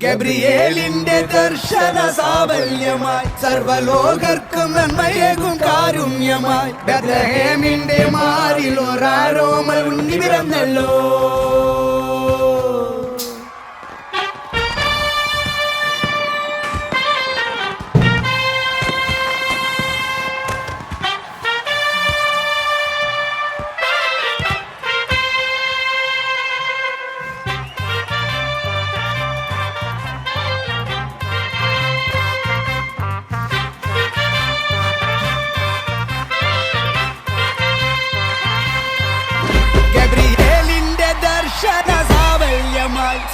ഗബ്രിയേലിന്റെ ദർശന സാവല്യമായി സർവലോകർക്കും നന്മയേകും കാരുണ്യമായി ബെത്ലഹേമിന്റെ മാറിൽ ഒരാരോമൽ ഉണ്ണി പിറന്നല്ലോ.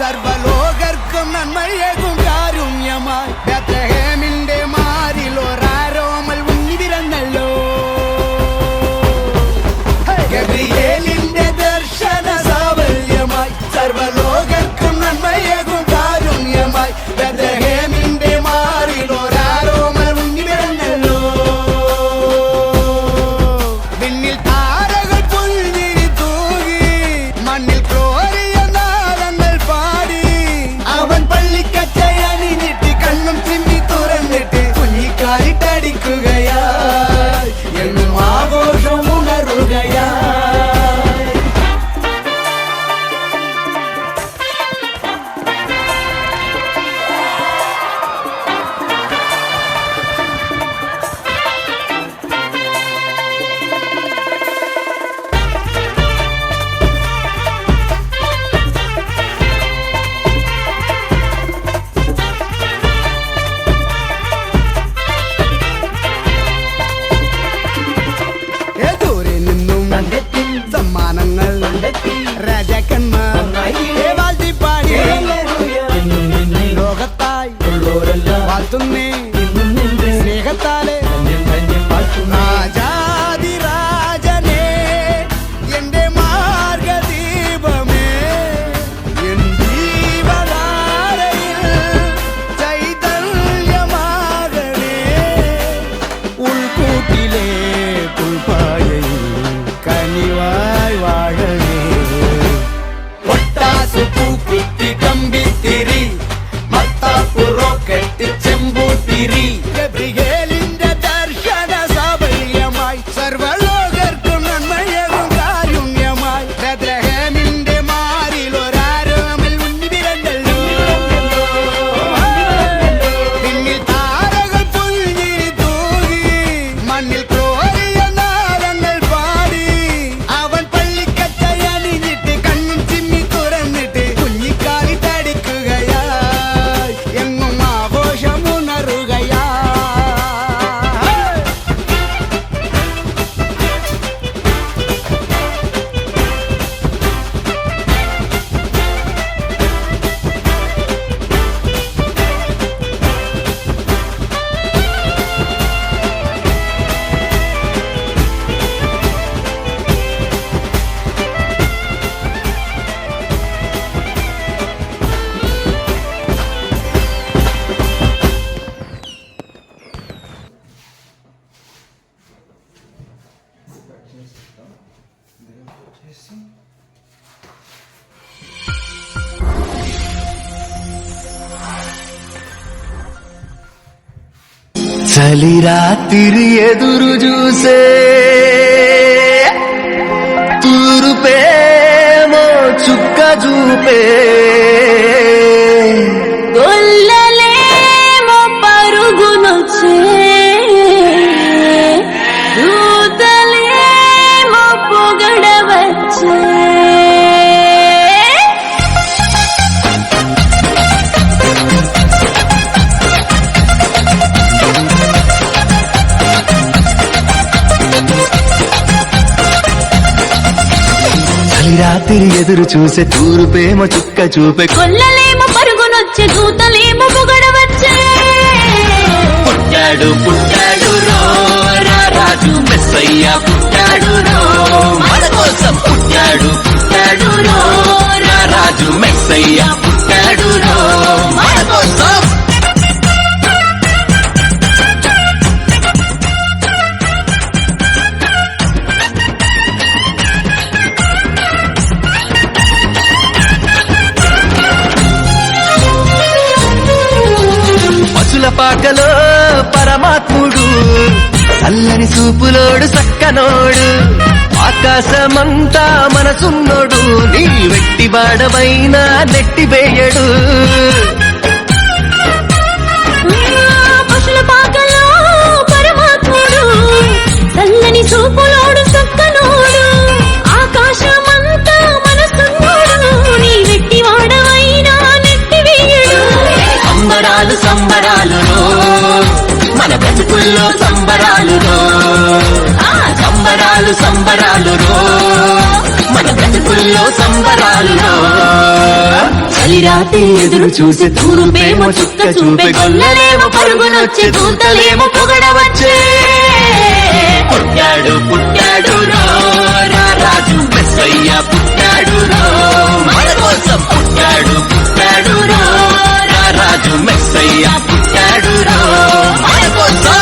സർവലോകർക്കും നന്മയേകും കാരുണ്യമായി ബെത്ലഹേമിന്റെ മാറിൽ ഒരാരോമൽ ഉണ്ണി പിറന്നല്ലോ. ഗബ്രിയേലിന്റെ ദർശന സാവല്യമായി സർവലോകർക്കും നന്മയേകും കാരുണ്യമായി ബെത്ലഹേമിന്റെ മാറിൽ ഒരാരോമൽ ഉണ്ണി പിറന്നല്ലോ. വിണ്ണിൽ താരകൾ പുൽഞ്ഞിരി തൂകി മണ്ണിൽ എന്നും ആഘോഷം ഉണരുകയാ. സമ്മാനങ്ങൾ രാജാക്കന്മാർ വാഴ്ത്തിപ്പാടി ലോകത്തായി വാഴ്ത്തുന്നേ സ്നേഹത്താലെ രാജാതിരാജനേ എന്റെ മാർഗദീപമേ എൻ ജീവധാരയിൽ ചൈതന്യമാകണേ. ഉൾക്കൂട്ടിലെ പുൽപ്പായയിൽ കനിവായി വാഴണേ. ഒട്ടാസു പൂക്കുത്തി കമ്പിത്തിരി മത്താപ്പു റോക്കറ്റ് ചെമ്പൂത്തിരി ഗബ്രിയേലിന്റെ ദർശന സാഫല്യമായി സർവലോകർക്കും നന്മയേകും കാരുണ്യമായി ബെത്ലഹേമിന്റെ മാറിൽ ഒരാരോമൽ ഉണ്ണി പിറന്നല്ലോ. പിന്നിൽ താരകൾ പുൽഞ്ഞിരി തൂകി മണ്ണിൽ చలి రాత్రి ఎదురు చూసే తూరుపేమో చుక్క చూపే గొల్లలేమో పరుగునొచ్చే దూతలేమో పొగడవచ్చే. రాత్రి ఎదురు చూసే తూరుపేమో చుక్క చూపే కొల్లలేమో పరుగునొచ్చే దూతలేమో పొగడవచ్చే. పుట్టాడు పుట్టాడు రో రాజు మెస్సయ్య పుట్టాడు రో మన కోసం పుట్టాడు పుట్టాడు రో రాజు మెస్సయ్య పుట్టాడు రో మన కోసం. పాకలో పరమాత్ముడు చల్లని చూపులోడు సక్కనోడు ఆకాశమంతా మనసున్నోడు నీ వెట్టి బాడవైనా నెట్టివేయడు పశుల పాకలో పరమాత్ముడు చల్లని చూపులోడు సక్కనోడు ఆకాశమంతా మనసున్నోడు నీ వెట్టి వాడవైనా నెట్టివేయడు సంబరాలు సంబరాలు మన బ్రతుకుల్లో సంబరాలు సంబరాలు సంబరాలు మన బ్రతుకుల్లో సంబరాలు చలిరాత్రి ఎదురు చూసే తూరుపేమో చుక్క చూపే గొల్లలేమో పరుగునొచ్చే దూతలేమో పొగడవచ్చే పుట్టాడు పుట్టాడు రాజు మెస్సయ్య పుట్టాడు మన కోసం పుట్టాడు పుట్టాడు రాజు మెస్సయ్య పుట్టాడు మన కోసం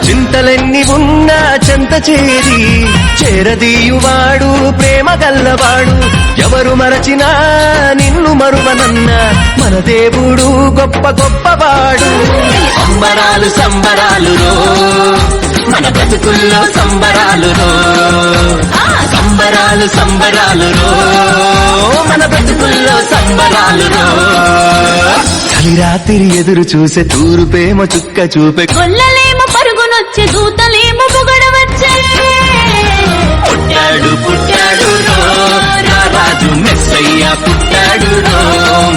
చింతలెన్ని ఉన్నా చెంత చేరి చేరదీయువాడు ప్రేమ గల్లవాడు ఎవరు మరచినా నిన్ను మరువనన్న మన దేవుడు గొప్ప గొప్పవాడు సంబరాలు సంబరాలు మన బ్రతుకుల్లో సంబరాలు సంబరాలు సంబరాలు మన బ్రతుకుల్లో సంబరాలు చలిరాత్రి ఎదురు చూసే తూరుపేమో చుక్క చూపే గొల్లలేమో పరుగునొచ్చే దూతలేమో పొగడవచ్చే పుట్టాడు పుట్టాడు రాజు మెస్సయ్య పుట్టాడు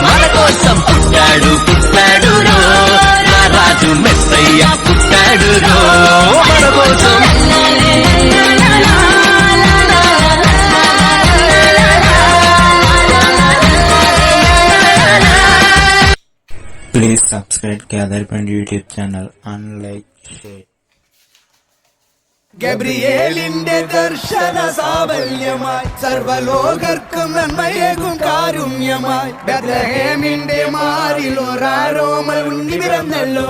మన కోసం పుట్టాడు పుట్టాడు రాజు మెస్సయ్య పుట్టాడు మన కోసం Please subscribe Gather Point YouTube channel and like, share. ഗബ്രിയേലിന്റെ ദർശന സാഫല്യമായി സർവലോകർക്കും നന്മയേകും കാരുണ്യമായി ബെത്ലഹേമിന്റെ മാറിൽ ഒരാരോമൽ ഉണ്ണി പിറന്നല്ലോ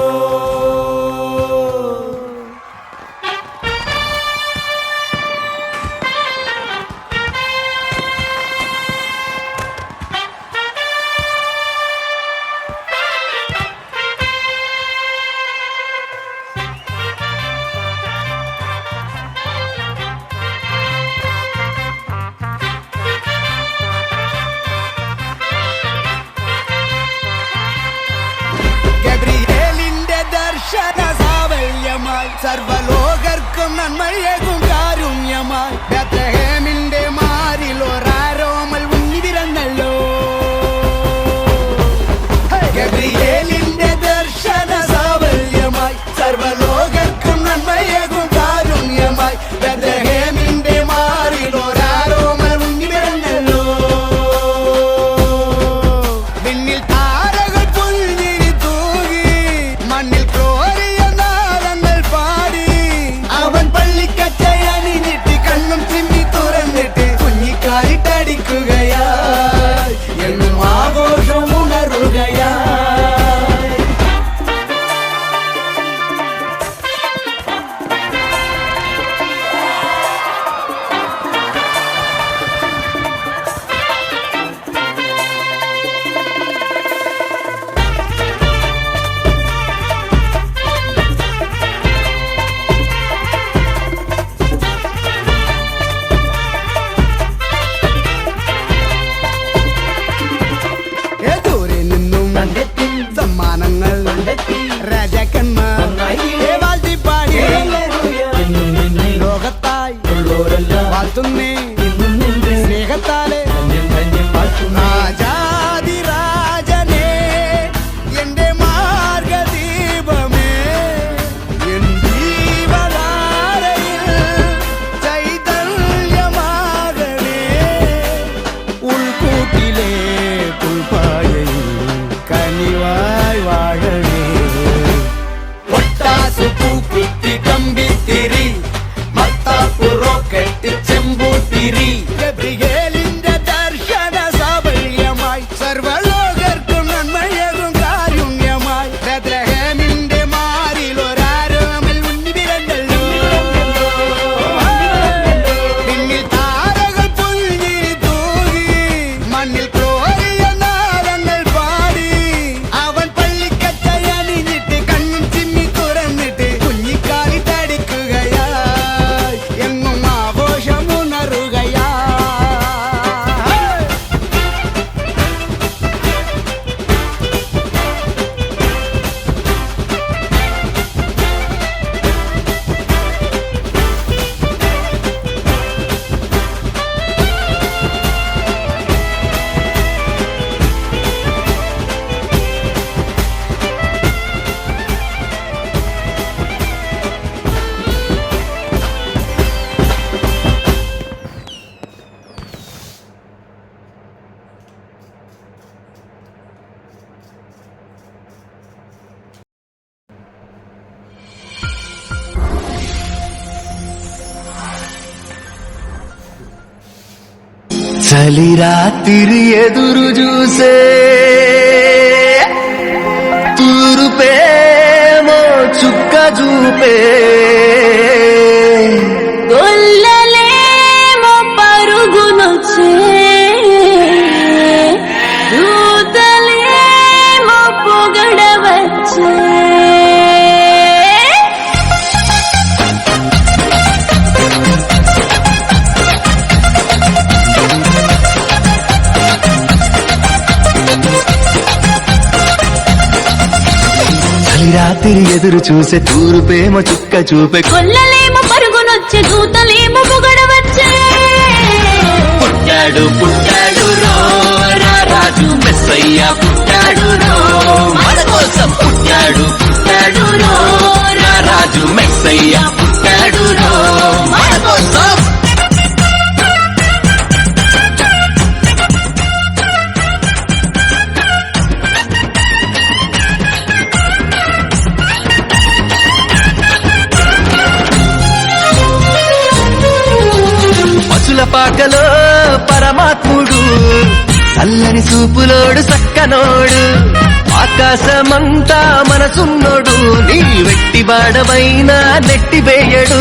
സർവലോകർക്കും നന്മയേകും കാരുണ്യമായി ബെത്ലഹേമിന്റെ മാറിൽ ഒരാരോമൽ ഉണ്ണി പിറന്നല്ലോ ഗബ്രിയേലിന്റെ ദർശന സാഫല്യമായി സർവലോകർക്കും നന്മയേകും കാരുണ്യമായി ബെത്ലഹേമിന്റെ മാറിൽ ഒരാരോമൽ ഉണ്ണി പിറന്നല്ലോ വിണ്ണിൽ താരകൾ പുൽഞ്ഞിരി തൂകി മണ്ണിൽ അവൻ പള്ളിക്കച്ചയ చలి రాత్రి ఎదురు చూసే తూరుపేమో చుక్క చూపే గొల్లలేమో పరుగునొచ్చే దూతలేమో పొగడవచ్చే రాత్రి ఎదురు చూసే తూరుపేమో చుక్క చూపే గొల్లలేమో పరుగునొచ్చే దూతలేమో పొగడవచ్చే పుట్టాడు పుట్టాడు రో రాజు మెస్సయ్య పుట్టాడు రో మన కోసం పుట్టాడు పుట్టాడు రో రాజు మెస్సయ్య పుట్టాడు రో మన కోసం పాకలో పరమాత్ముడు చల్లని చూపులోడు సక్కనోడు ఆకాశమంతా మనసున్నోడు నీ వెట్టి బాడవైనా నెట్టివేయడు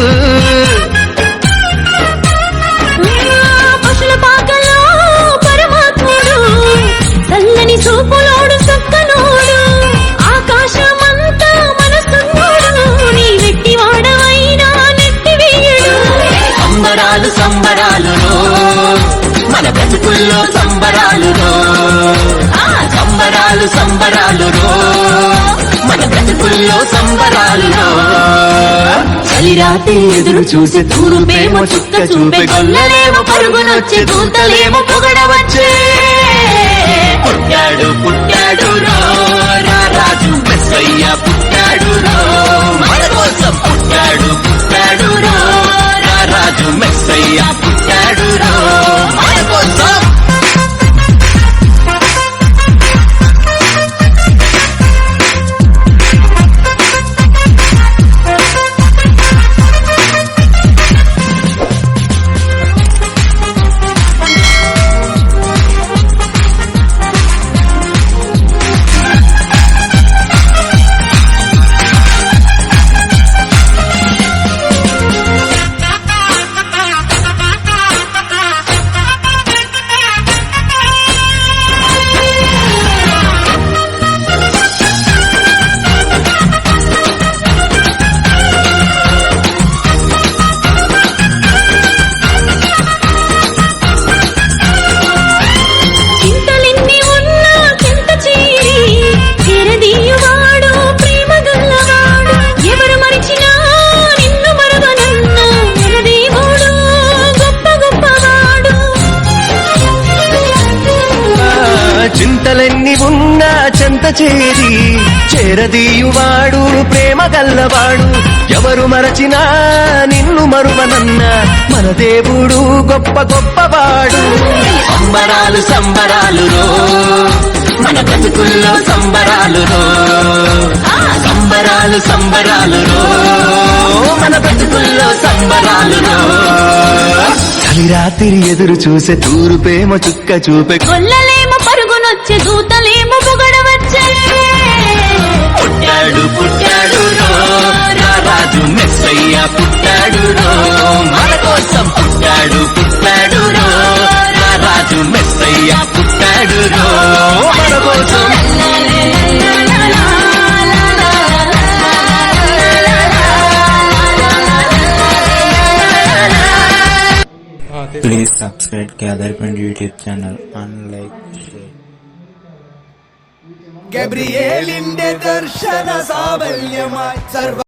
పశుల పాకలో పరమాత్ముడు చల్లని చూపులోడు సక్కనోడు ఆకాశమంతా మనసున్నోడు నీ వెట్టి వాడవైనా నెట్టివేయడు సంబరాలు సంబరాలు మన బ్రతుకుల్లో సంబరాలు సంబరాలు సంబరాలు మన బ్రతుకుల్లో సంబరాలు చలిరాత్రి ఎదురు చూసే తూరుపేమో చుక్క చూపే గొల్లలేమో పరుగునొచ్చే దూతలేమో పొగడవచ్చే పుట్టాడు పుట్టాడు రాజు మెస్సయ్య పుట్టాడు మన కోసం పుట్టాడు పుట్టాడు రాజు మెస్సయ్య పుట్టాడు మన కోసం చింతలెన్ని ఉన్నా చింత చీరి చెరదీయువాడు ప్రేమ గల్లవాడు ఎవరు మరిచినా నిన్ను మరవనన్న ఎరదీవుడు గొప్ప గొప్పవాడు చింతలెన్ని ఉన్నా చెంత చేరి చేరదీయువాడు ప్రేమ గల్లవాడు ఎవరు మరచినా నిన్ను మరువనన్న మన దేవుడు గొప్ప గొప్పవాడు సంబరాలు సంబరాలు మన బ్రతుకుల్లో సంబరాలు సంబరాలు సంబరాలు మన బ్రతుకుల్లో సంబరాలు చలిరాత్రి ఎదురు చూసే తూరుపేమో చుక్క చూపే గొల్లలేమో పరుగునొచ్చే దూతలేమో పొగడవచ్చే పుట్టాడు పుట్టాడు రాజు మెస్సయ్య పుట్టాడు మన కోసం పుట్టాడు పుట్టాడు రాజు మెస్సయ్య పుట్టాడు మన కోసం Please subscribe Gather Point YouTube channel and like, share. ഗബ്രിയേലിന്റെ ദർശന സാഫല്യമായി സർവ